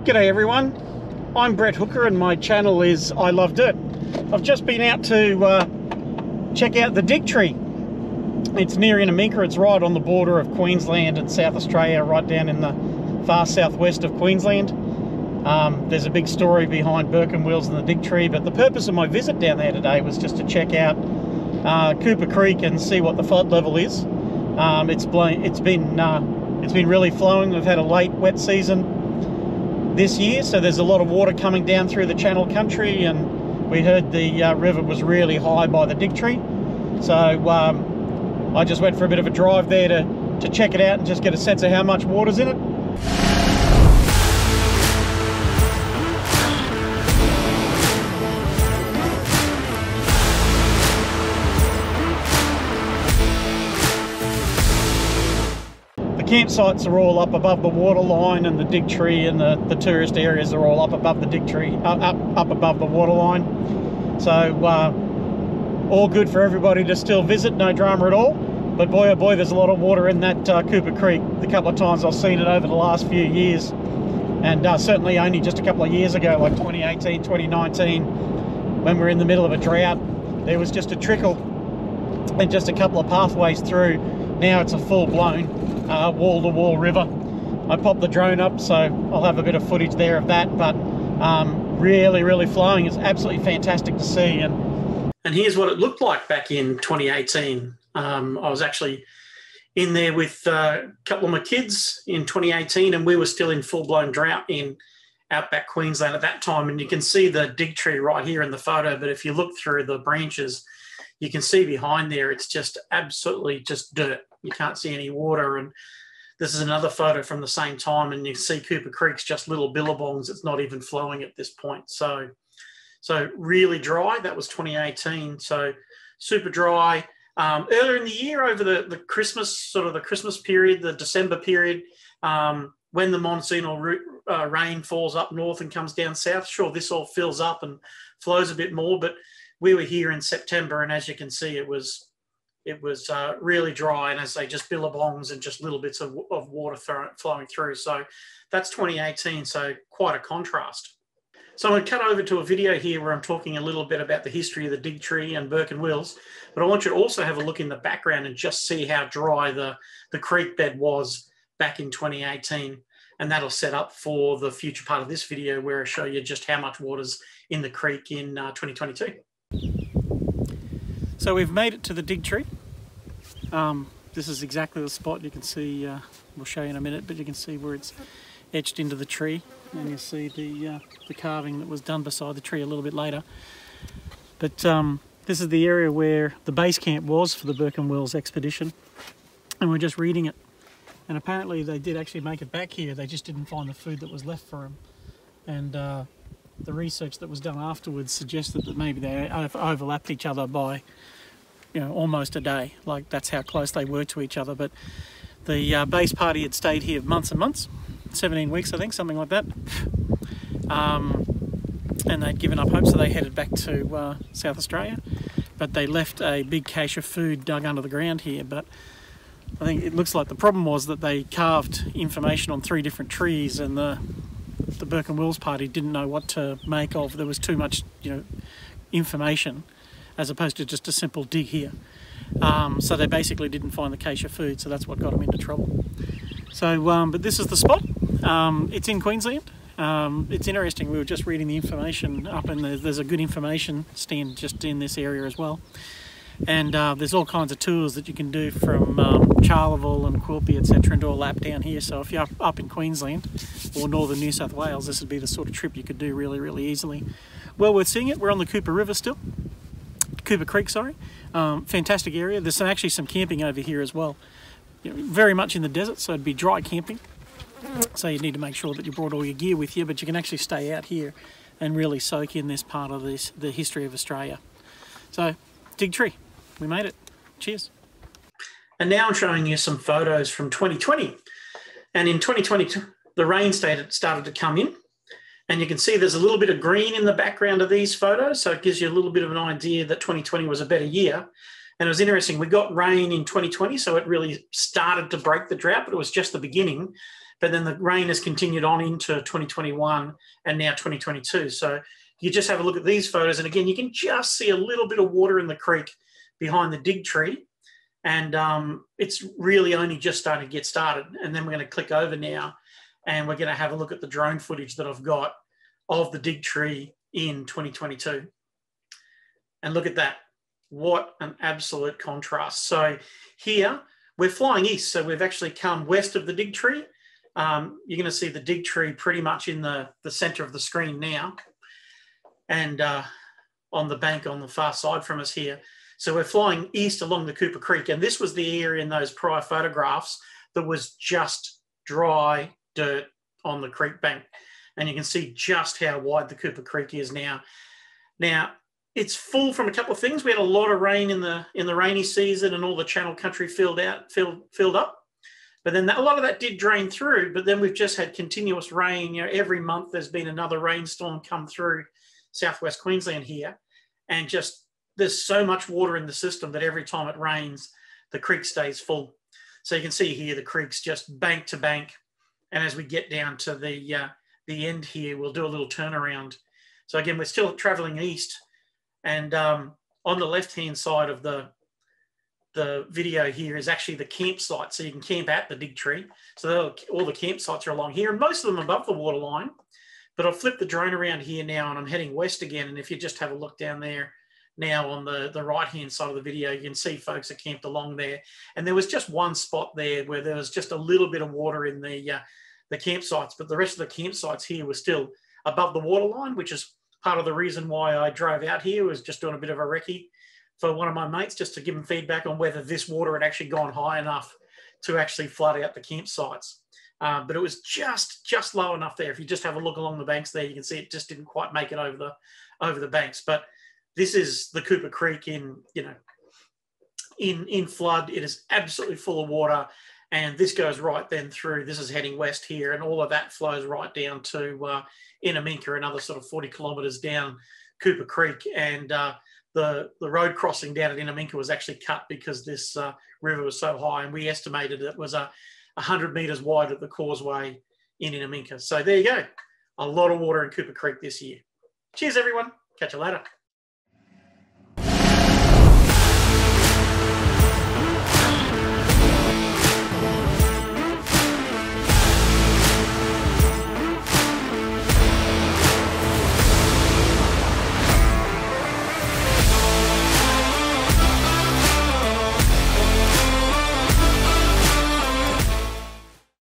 G'day everyone, I'm Brett Hooker and my channel is I Love Dirt. I've just been out to check out the Dig Tree. It's near Innaminka, it's right on the border of Queensland and South Australia, right down in the far southwest of Queensland. There's a big story behind Bourke and Wills and the Dig Tree, but the purpose of my visit down there today was just to check out Cooper Creek and see what the flood level is. It's been really flowing. We've had a late wet season this year, so there's a lot of water coming down through the Channel country, and we heard the river was really high by the Dig Tree. So I just went for a bit of a drive there to check it out and just get a sense of how much water's in it. Campsites are all up above the waterline, and the Dig Tree and the tourist areas are all up above the Dig Tree, up above the waterline. So all good for everybody to still visit, no drama at all. But boy oh boy, there's a lot of water in that Cooper Creek. The couple of times I've seen it over the last few years, and certainly only just a couple of years ago, like 2018, 2019, when we were in the middle of a drought, there was just a trickle and just a couple of pathways through. Now it's a full-blown wall-to-wall river. I popped the drone up, so I'll have a bit of footage there of that, but really flowing. It's absolutely fantastic to see. And here's what it looked like back in 2018. I was actually in there with a couple of my kids in 2018, and we were still in full-blown drought in outback Queensland at that time. And you can see the Dig Tree right here in the photo, but if you look through the branches, you can see behind there, it's just absolutely just dirt. You can't see any water. And this is another photo from the same time, and you see Cooper Creek's just little billabongs. It's not even flowing at this point. So really dry. That was 2018. So super dry. Earlier in the year, over the Christmas, sort of the Christmas period, the December period, when the monsoonal rain falls up north and comes down south, sure, this all fills up and flows a bit more, but we were here in September, and as you can see, it was really dry, and as I say, just billabongs and just little bits of water flowing through. So that's 2018, so quite a contrast. So I'm going to cut over to a video here where I'm talking a little bit about the history of the Dig Tree and Bourke and Wills, but I want you to also have a look in the background and just see how dry the creek bed was back in 2018, and that'll set up for the future part of this video where I show you just how much water's in the creek in 2022. So we've made it to the Dig Tree. This is exactly the spot. You can see, we'll show you in a minute, but you can see where it's etched into the tree, and you'll see the carving that was done beside the tree a little bit later. But this is the area where the base camp was for the Bourke and Wills Expedition, and we're just reading it. And apparently they did actually make it back here, they just didn't find the food that was left for them. And the research that was done afterwards suggested that maybe they overlapped each other by, you know, almost a day. Like, that's how close they were to each other. But the base party had stayed here months and months, 17 weeks, I think, something like that. And they'd given up hope, so they headed back to South Australia. But they left a big cache of food dug under the ground here. But I think it looks like the problem was that they carved information on 3 different trees, and the Bourke and Wills party didn't know what to make of. There was too much, you know, information as opposed to just a simple dig here. So they basically didn't find the cache of food, so that's what got them into trouble. So, but this is the spot. It's in Queensland. It's interesting, we were just reading the information up, and there's a good information stand just in this area as well. And there's all kinds of tours that you can do from Charleville and Quilpie, etc., and do a lap down here. So if you're up in Queensland or northern New South Wales, this would be the sort of trip you could do really easily. Well worth seeing it. We're on the Cooper River still. Cooper Creek, sorry. Fantastic area. There's actually some camping over here as well. You know, very much in the desert, so it'd be dry camping. So you need to make sure that you brought all your gear with you, but you can actually stay out here and really soak in this part of the history of Australia. So, Dig Tree. We made it. Cheers. And now I'm showing you some photos from 2020. And in 2020, the rain started to come in. And you can see there's a little bit of green in the background of these photos. So it gives you a little bit of an idea that 2020 was a better year. And it was interesting. We got rain in 2020, so it really started to break the drought, but it was just the beginning. But then the rain has continued on into 2021 and now 2022. So you just have a look at these photos. And again, you can just see a little bit of water in the creek behind the dig tree. And it's really only just starting to get started. And then we're going to click over now and we're going to have a look at the drone footage that I've got of the dig tree in 2022. And look at that. What an absolute contrast. So here we're flying east. So we've actually come west of the dig tree. You're going to see the dig tree pretty much in the center of the screen now. And on the bank on the far side from us here. So we're flying east along the Cooper Creek. And this was the area in those prior photographs that was just dry dirt on the creek bank. And you can see just how wide the Cooper Creek is now. Now, it's full from a couple of things. We had a lot of rain in the rainy season and all the channel country filled up. But then a lot of that did drain through, but then we've just had continuous rain. You know, every month there's been another rainstorm come through southwest Queensland here. And just there's so much water in the system that every time it rains, the creek stays full. So you can see here the creek's just bank to bank. And as we get down to the end here, we'll do a little turnaround. So again, we're still traveling east. And on the left-hand side of the video here is actually the campsite. So you can camp at the dig tree. So all the campsites are along here, and most of them above the waterline. But I'll flip the drone around here now, and I'm heading west again. And if you just have a look down there now on the right-hand side of the video, you can see folks are camped along there. And there was just one spot there where there was just a little bit of water in the campsites, but the rest of the campsites here were still above the waterline, which is part of the reason why I drove out here, was just doing a bit of a recce for one of my mates, just to give him feedback on whether this water had actually gone high enough to actually flood out the campsites. But it was just low enough there. If you just have a look along the banks there, you can see it just didn't quite make it over the banks. But this is the Cooper Creek in flood. It is absolutely full of water. And this goes right then through. This is heading west here, and all of that flows right down to Inaminka, another sort of 40 kilometres down Cooper Creek. And the road crossing down at Inaminka was actually cut because this river was so high, and we estimated it was 100 metres wide at the causeway in Inaminka. So there you go. A lot of water in Cooper Creek this year. Cheers, everyone. Catch you later.